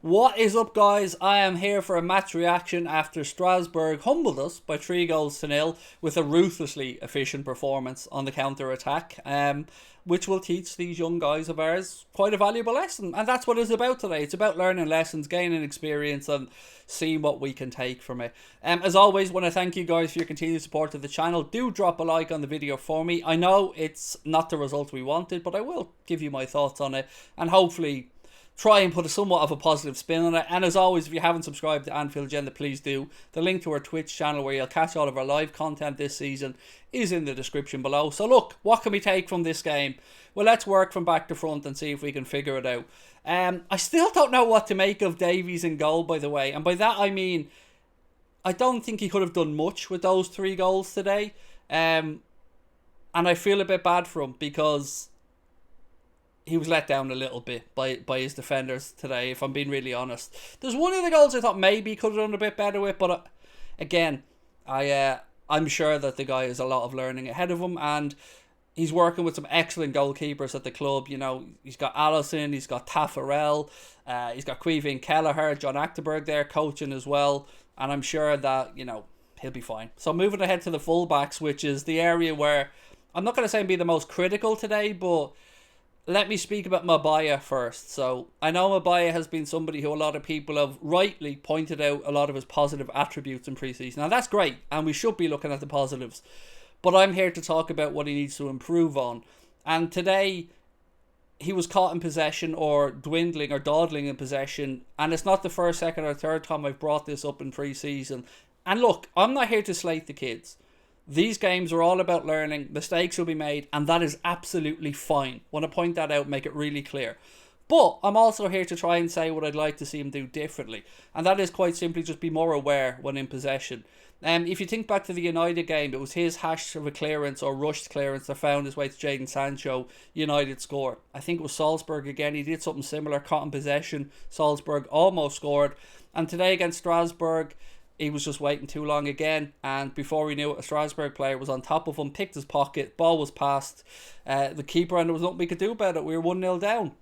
What is up, guys? I am here for a match reaction after Strasbourg humbled us by 3 goals to nil with a ruthlessly efficient performance on the counter attack, which will teach these young guys of ours quite a valuable lesson. And that's what it's about today. It's about learning lessons, gaining experience, and seeing what we can take from it. As always, want to thank you guys for your continued support of the channel. Do drop a like on the video for me. I know it's not the result we wanted, but I will give you my thoughts on it, and hopefully try and put a somewhat of a positive spin on it. And as always, if you haven't subscribed to Anfield Agenda, please do. The link to our Twitch channel where you'll catch all of our live content this season is in the description below. So look, what can we take from this game? Well, let's work from back to front and see if we can figure it out. I still don't know what to make of Davies in goal, by the way. And by that I mean, I don't think he could have done much with those 3 goals today. And I feel a bit bad for him because he was let down a little bit by his defenders today, if I'm being really honest. There's one of the goals I thought maybe he could have done a bit better with, but again, I'm sure that the guy has a lot of learning ahead of him, and he's working with some excellent goalkeepers at the club. You know, he's got Allison, he's got Taffarel, he's got Queevin Kelleher, John Achterberg there coaching as well, and I'm sure that, you know, he'll be fine. So moving ahead to the fullbacks, which is the area where I'm not going to say be the most critical today, but let me speak about Mabaya first. So I know Mabaya has been somebody who a lot of people have rightly pointed out a lot of his positive attributes in pre-season. Now that's great, and we should be looking at the positives. But I'm here to talk about what he needs to improve on. And today, he was caught in possession or dwindling or dawdling in possession. And it's not the first, second or third time I've brought this up in pre-season. And look, I'm not here to slate the kids. These games are all about learning. Mistakes will be made, and that is absolutely fine. Want to point that out, make it really clear. But I'm also here to try and say what I'd like to see him do differently. And that is quite simply just be more aware when in possession. If you think back to the United game, it was his hash of a clearance or rushed clearance that found his way to Jadon Sancho. United scored. I think it was Salzburg again. He did something similar, caught in possession. Salzburg almost scored. And today against Strasbourg, he was just waiting too long again, and before we knew it, a Strasbourg player was on top of him, picked his pocket, ball was passed, the keeper, and there was nothing we could do about it. We were 1-0 down.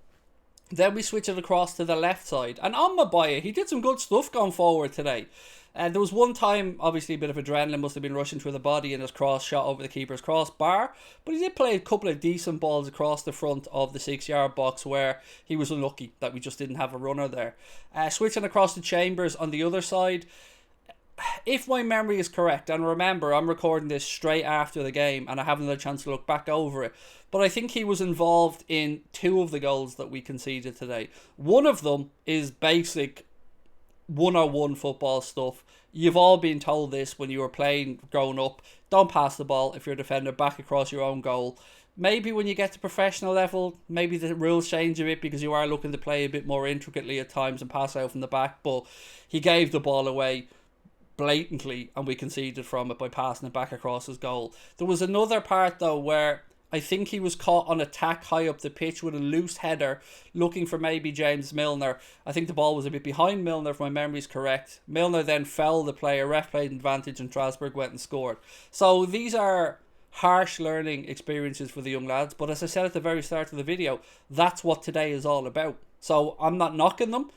Then we switched it across to the left side, and on Mabaya, he did some good stuff going forward today. There was one time, obviously a bit of adrenaline must have been rushing through the body, and his cross shot over the keeper's crossbar, but he did play a couple of decent balls across the front of the 6-yard box where he was unlucky that we just didn't have a runner there. Switching across to Chambers on the other side, if my memory is correct, and remember, I'm recording this straight after the game and I haven't had a chance to look back over it, but I think he was involved in 2 of the goals that we conceded today. One of them is basic 101 football stuff. You've all been told this when you were playing growing up. Don't pass the ball if you're a defender back across your own goal. Maybe when you get to professional level, maybe the rules change a bit because you are looking to play a bit more intricately at times and pass out from the back, but he gave the ball away blatantly and we conceded from it by passing it back across his goal. There was another part though where I think he was caught on attack high up the pitch with a loose header looking for maybe James Milner. I think the ball was a bit behind Milner if my memory is correct. Milner then fell the player, ref played advantage, and Strasbourg went and scored. So these are harsh learning experiences for the young lads, but as I said at the very start of the video, that's what today is all about. So I'm not knocking them.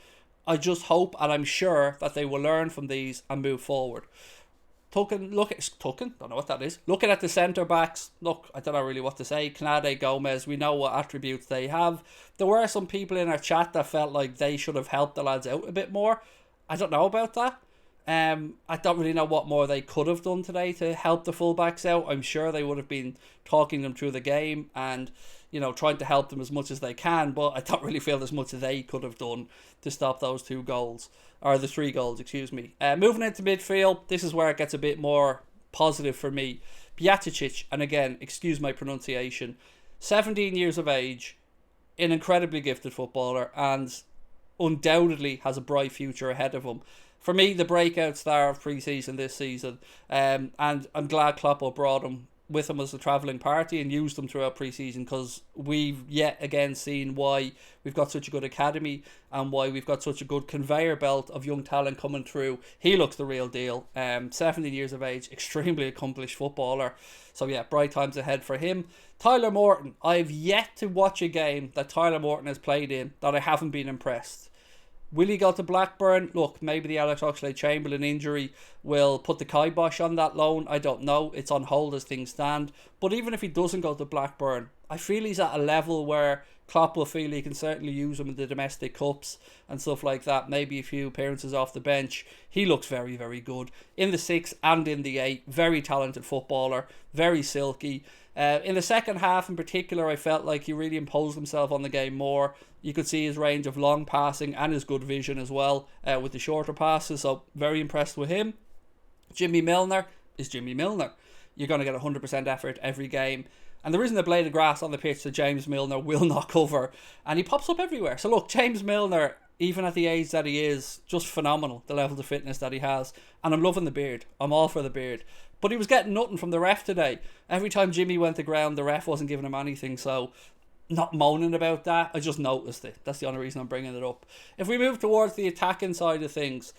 I just hope and I'm sure that they will learn from these and move forward. Don't know what that is. Looking at the centre backs, look, I don't know really what to say. Canade, Gomez, we know what attributes they have. There were some people in our chat that felt like they should have helped the lads out a bit more. I don't know about that. I don't really know what more they could have done today to help the fullbacks out. I'm sure they would have been talking them through the game and, you know, trying to help them as much as they can, but I don't really feel there's much they could have done to stop those 2 goals, or the 3 goals, excuse me. Moving into midfield, this is where it gets a bit more positive for me. Bjaticic, and again, excuse my pronunciation, 17 years of age, an incredibly gifted footballer, and undoubtedly has a bright future ahead of him. For me, the breakout star of pre-season this season, and I'm glad Kloppo brought him with him as a travelling party and used them throughout pre-season, because we've yet again seen why we've got such a good academy and why we've got such a good conveyor belt of young talent coming through. He looks the real deal. 17 years of age, extremely accomplished footballer. So yeah, bright times ahead for him. Tyler Morton, I've yet to watch a game that Tyler Morton has played in that I haven't been impressed. Will he go to Blackburn? Look, maybe the Alex Oxlade-Chamberlain injury will put the kibosh on that loan. I don't know. It's on hold as things stand. But even if he doesn't go to Blackburn, I feel he's at a level where Klopp will feel he can certainly use him in the domestic cups and stuff like that. Maybe a few appearances off the bench. He looks very, very good. In the 6 and in the 8. Very talented footballer. Very silky. In the second half in particular, I felt like he really imposed himself on the game more. You could see his range of long passing and his good vision as well with the shorter passes. So very impressed with him. Jimmy Milner is Jimmy Milner. You're going to get 100% effort every game. And there isn't a blade of grass on the pitch that James Milner will not cover. And he pops up everywhere. So look, James Milner, even at the age that he is, just phenomenal, the level of fitness that he has. And I'm loving the beard. I'm all for the beard. But he was getting nothing from the ref today. Every time Jimmy went to ground, the ref wasn't giving him anything. So, not moaning about that. I just noticed it. That's the only reason I'm bringing it up. If we move towards the attacking side of things,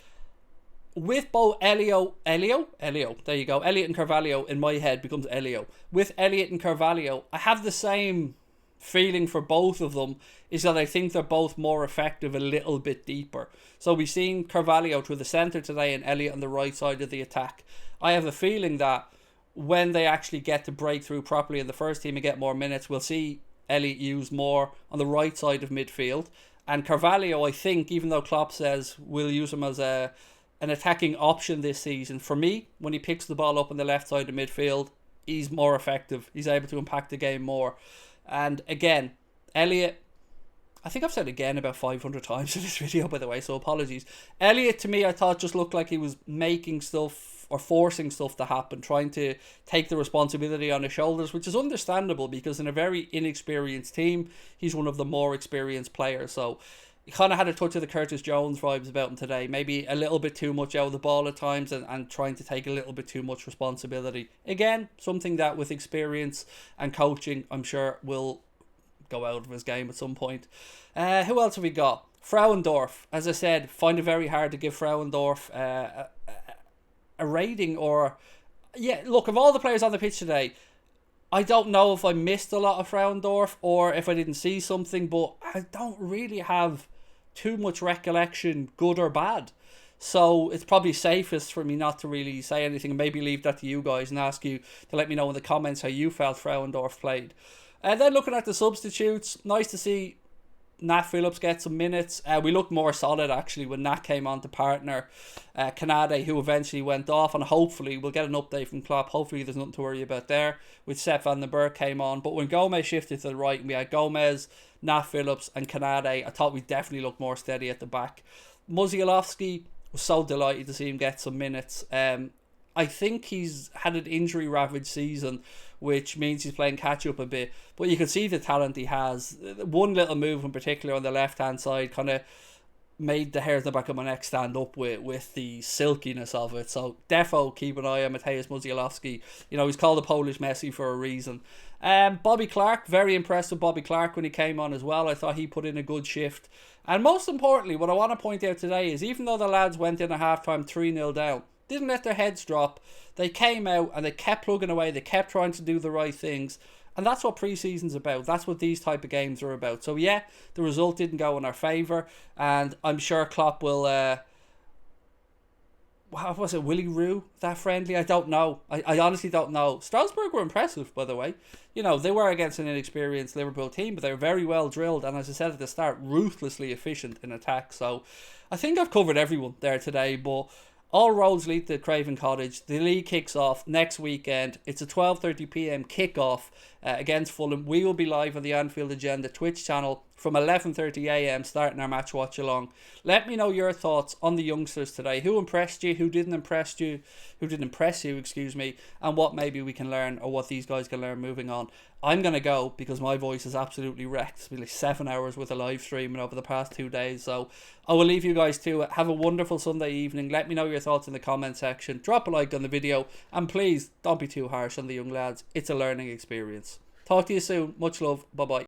with both Elio, there you go. Elliot and Carvalho in my head becomes Elio. With Elliot and Carvalho, I have the same feeling for both of them, is that I think they're both more effective a little bit deeper. So we've seen Carvalho through the centre today and Elliot on the right side of the attack. I have a feeling that when they actually get to break through properly in the first team and get more minutes, we'll see Elliot used more on the right side of midfield. And Carvalho, I think, even though Klopp says we'll use him as an attacking option this season, for me, when he picks the ball up on the left side of midfield, he's more effective. He's able to impact the game more. And again, Elliot, I think I've said again about 500 times in this video, by the way, so apologies. Elliot, to me, I thought just looked like he was making stuff or forcing stuff to happen, trying to take the responsibility on his shoulders, which is understandable because in a very inexperienced team, he's one of the more experienced players. So he kind of had a touch of the Curtis Jones vibes about him today. Maybe a little bit too much out of the ball at times and trying to take a little bit too much responsibility. Again, something that with experience and coaching, I'm sure will go out of his game at some point. Who else have we got? Frauendorf. As I said, find it very hard to give Frauendorf a rating or... Yeah, look, of all the players on the pitch today, I don't know if I missed a lot of Frauendorf or if I didn't see something, but I don't really have too much recollection, good or bad. So it's probably safest for me not to really say anything and maybe leave that to you guys and ask you to let me know in the comments how you felt Frauendorf played. And then looking at the substitutes, nice to see Nat Phillips get some minutes. We looked more solid actually when Nat came on to partner Canade, who eventually went off, and hopefully we'll get an update from Klopp. Hopefully there's nothing to worry about there with Sepp van den Berg came on. But when Gomez shifted to the right and we had Gomez, Nat Phillips and Canade, I thought we definitely looked more steady at the back. Musialowski, was so delighted to see him get some minutes. I think he's had an injury ravaged season, which means he's playing catch up a bit, but you can see the talent he has. One little move in particular on the left hand side kind of made the hairs on the back of my neck stand up with the silkiness of it. So defo keep an eye on Mateusz Musialowski. You know, he's called the Polish Messi for a reason. Bobby Clark, very impressed with Bobby Clark when he came on as well. I thought he put in a good shift. And most importantly, what I want to point out today is even though the lads went in at half-time 3-0 down, didn't let their heads drop. They came out and they kept plugging away. They kept trying to do the right things. And that's what pre-season's about. That's what these type of games are about. So yeah, the result didn't go in our favour. And I'm sure Klopp will... what was it? Will he rue that friendly? I don't know. I honestly don't know. Strasbourg were impressive, by the way. You know, they were against an inexperienced Liverpool team, but they were very well drilled. And as I said at the start, ruthlessly efficient in attack. So I think I've covered everyone there today, but... all roads lead to Craven Cottage. The league kicks off next weekend. It's a 12:30 p.m. kickoff against Fulham. We will be live on the Anfield Agenda Twitch channel from 11:30 a.m. starting our match watch along. Let me know your thoughts on the youngsters today. Who impressed you? Who didn't impress you? Who didn't impress you? Excuse me. And what maybe we can learn or what these guys can learn moving on. I'm gonna go because my voice is absolutely wrecked. It's been like 7 hours with a live streaming over the past 2 days. So I will leave you guys to it. Have a wonderful Sunday evening. Let me know your thoughts in the comment section. Drop a like on the video. And please don't be too harsh on the young lads. It's a learning experience. Talk to you soon. Much love. Bye bye.